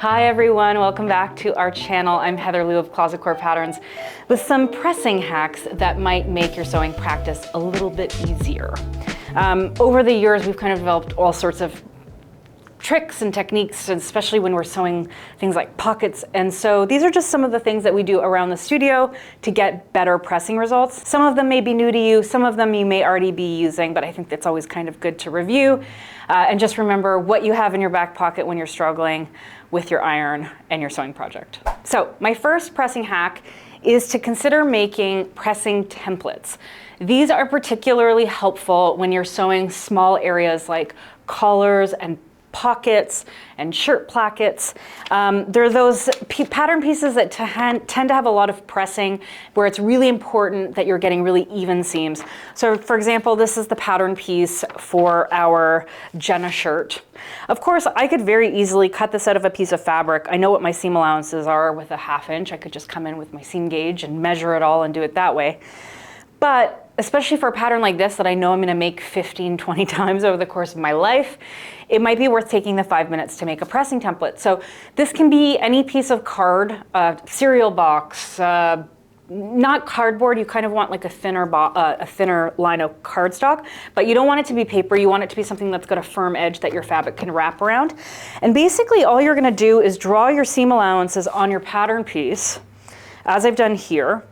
Hi everyone, welcome back to our channel. I'm Heather Liu of Closet Core Patterns with some pressing hacks that might make your sewing practice a little bit easier. Over the years, we've kind of developed all sorts of tricks and techniques, especially when we're sewing things like pockets. And so these are just some of the things that we do around the studio to get better pressing results. Some of them may be new to you, some of them you may already be using, but I think it's always kind of good to review. And just remember what you have in your back pocket when you're struggling with your iron and your sewing project. So my first pressing hack is to consider making pressing templates. These are particularly helpful when you're sewing small areas like collars and pockets and shirt plackets. They're those pattern pieces that tend to have a lot of pressing where it's really important that you're getting really even seams. So for example, this is the pattern piece for our Jenna shirt. Of course, I could very easily cut this out of a piece of fabric. I know what my seam allowances are with a 1/2 inch. I could just come in with my seam gauge and measure it all and do it that way. But especially for a pattern like this that I know I'm gonna make 15, 20 times over the course of my life, it might be worth taking the 5 minutes to make a pressing template. So this can be any piece of card, cereal box, not cardboard. You kind of want like a thinner line of cardstock, but you don't want it to be paper. You want it to be something that's got a firm edge that your fabric can wrap around. And basically all you're gonna do is draw your seam allowances on your pattern piece, as I've done here,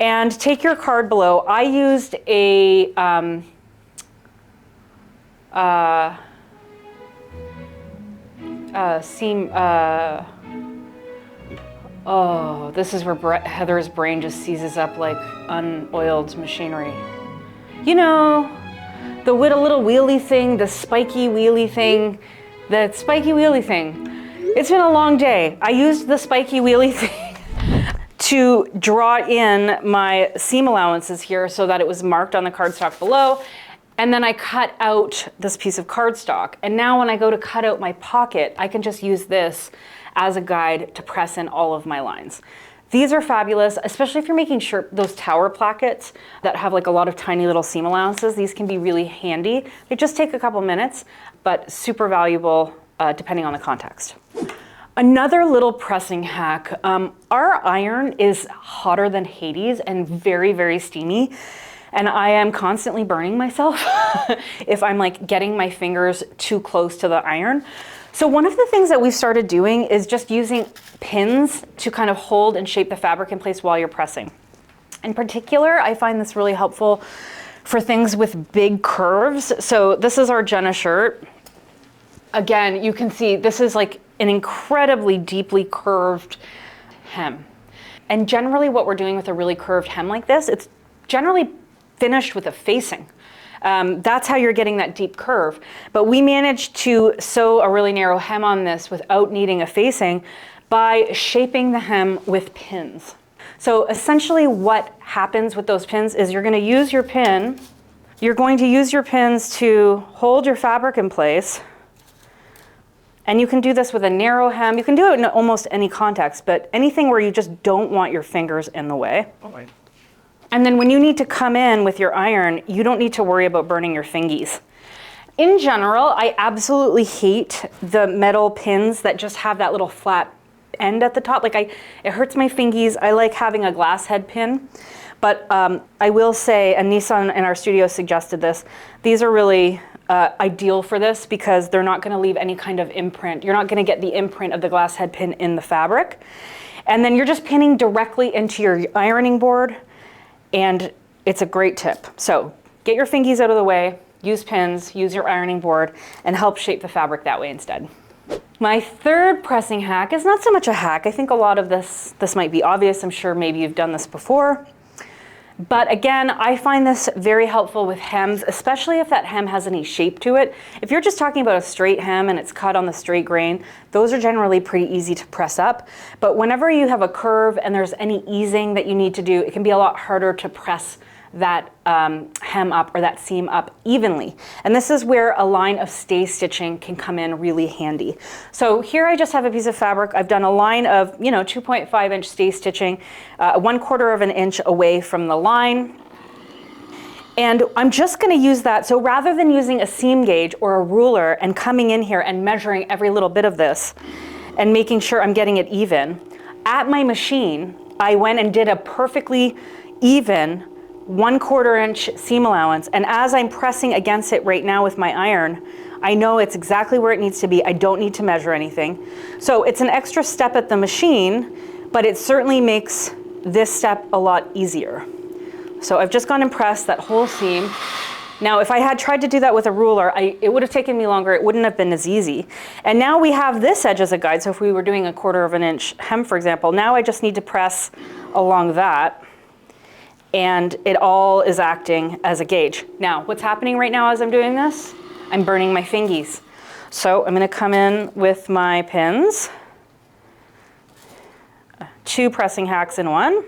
and take your card below. I used a seam, oh, this is where Heather's brain just seizes up like unoiled machinery. You know, the little wheelie thing, the spiky wheelie thing, It's been a long day. I used the spiky wheelie thing to draw in my seam allowances here so that it was marked on the cardstock below. And then I cut out this piece of cardstock. And now when I go to cut out my pocket, I can just use this as a guide to press in all of my lines. These are fabulous, especially if you're making those tower plackets that have like a lot of tiny little seam allowances. These can be really handy. They just take a couple minutes, but super valuable depending on the context. Another little pressing hack, our iron is hotter than Hades and very, very steamy. And I am constantly burning myself if I'm like getting my fingers too close to the iron. So one of the things that we've started doing is just using pins to kind of hold and shape the fabric in place while you're pressing. In particular, I find this really helpful for things with big curves. So this is our Jenna shirt. Again, you can see this is like an incredibly deeply curved hem. And generally what we're doing with a really curved hem like this, it's generally finished with a facing. That's how you're getting that deep curve. But we managed to sew a really narrow hem on this without needing a facing by shaping the hem with pins. So essentially what happens with those pins is you're going to use your pins to hold your fabric in place. And you can do this with a narrow hem. You can do it in almost any context, but anything where you just don't want your fingers in the way. Oh, right. And then when you need to come in with your iron, you don't need to worry about burning your fingies. In general, I absolutely hate the metal pins that just have that little flat end at the top. Like it hurts my fingies. I like having a glass head pin. But I will say, and Nissan in our studio suggested this, these are really ideal for this because they're not going to leave any kind of imprint. You're not going to get the imprint of the glass head pin in the fabric. And then you're just pinning directly into your ironing board, and it's a great tip. So get your fingies out of the way, use pins, use your ironing board, and help shape the fabric that way instead. My third pressing hack is not so much a hack. I think a lot of this might be obvious. I'm sure maybe you've done this before. But again, I find this very helpful with hems, especially if that hem has any shape to it. If you're just talking about a straight hem and it's cut on the straight grain, those are generally pretty easy to press up. But whenever you have a curve and there's any easing that you need to do, it can be a lot harder to press that hem up or that seam up evenly. And this is where a line of stay stitching can come in really handy. So here I just have a piece of fabric. I've done a line of 2.5 inch stay stitching, 1/4 of an inch away from the line. And I'm just going to use that. So rather than using a seam gauge or a ruler and coming in here and measuring every little bit of this and making sure I'm getting it even. At my machine, I went and did a perfectly even 1/4 inch seam allowance. And as I'm pressing against it right now with my iron, I know it's exactly where it needs to be. I don't need to measure anything. So it's an extra step at the machine, but it certainly makes this step a lot easier. So I've just gone and pressed that whole seam. Now, if I had tried to do that with a ruler, it would have taken me longer. It wouldn't have been as easy. And now we have this edge as a guide. So if we were doing a 1/4 inch hem, for example, now I just need to press along that, and it all is acting as a gauge. Now, what's happening right now as I'm doing this? I'm burning my fingies. So I'm gonna come in with my pins, 2 pressing hacks in one,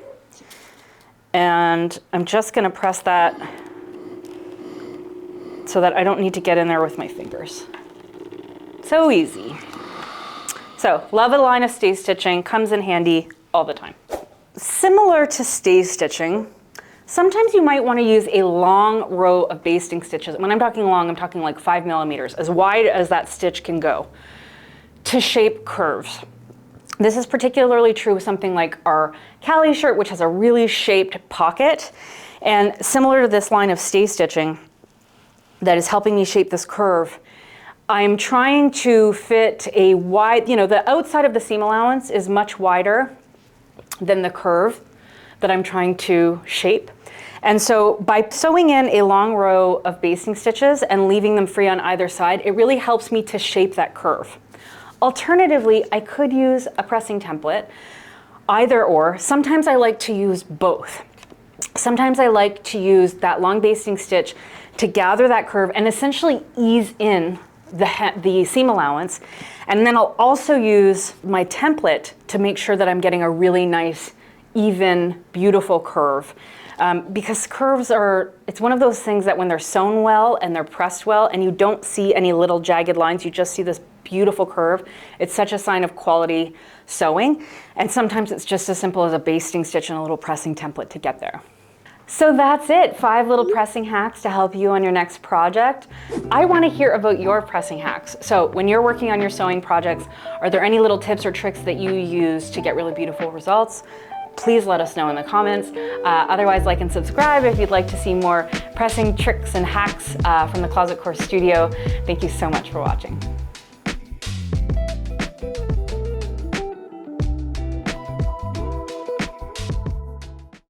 and I'm just gonna press that so that I don't need to get in there with my fingers. So easy. So, love a line of stay stitching, comes in handy all the time. Similar to stay stitching, sometimes you might want to use a long row of basting stitches. When I'm talking long, I'm talking like 5 millimeters, as wide as that stitch can go, to shape curves. This is particularly true with something like our Callie shirt, which has a really shaped pocket. And similar to this line of stay stitching that is helping me shape this curve, I'm trying to fit a wide, the outside of the seam allowance is much wider than the curve that I'm trying to shape. And so by sewing in a long row of basting stitches and leaving them free on either side, it really helps me to shape that curve. Alternatively, I could use a pressing template, either or. Sometimes I like to use both. Sometimes I like to use that long basting stitch to gather that curve and essentially ease in the seam allowance. And then I'll also use my template to make sure that I'm getting a really nice, even, beautiful curve. Because curves it's one of those things that when they're sewn well and they're pressed well and you don't see any little jagged lines, you just see this beautiful curve. It's such a sign of quality sewing. And sometimes it's just as simple as a basting stitch and a little pressing template to get there. So that's it, 5 little pressing hacks to help you on your next project. I want to hear about your pressing hacks. So when you're working on your sewing projects, are there any little tips or tricks that you use to get really beautiful results? Please let us know in the comments. Otherwise, like and subscribe if you'd like to see more pressing tricks and hacks from the Closet Core Studio. Thank you so much for watching.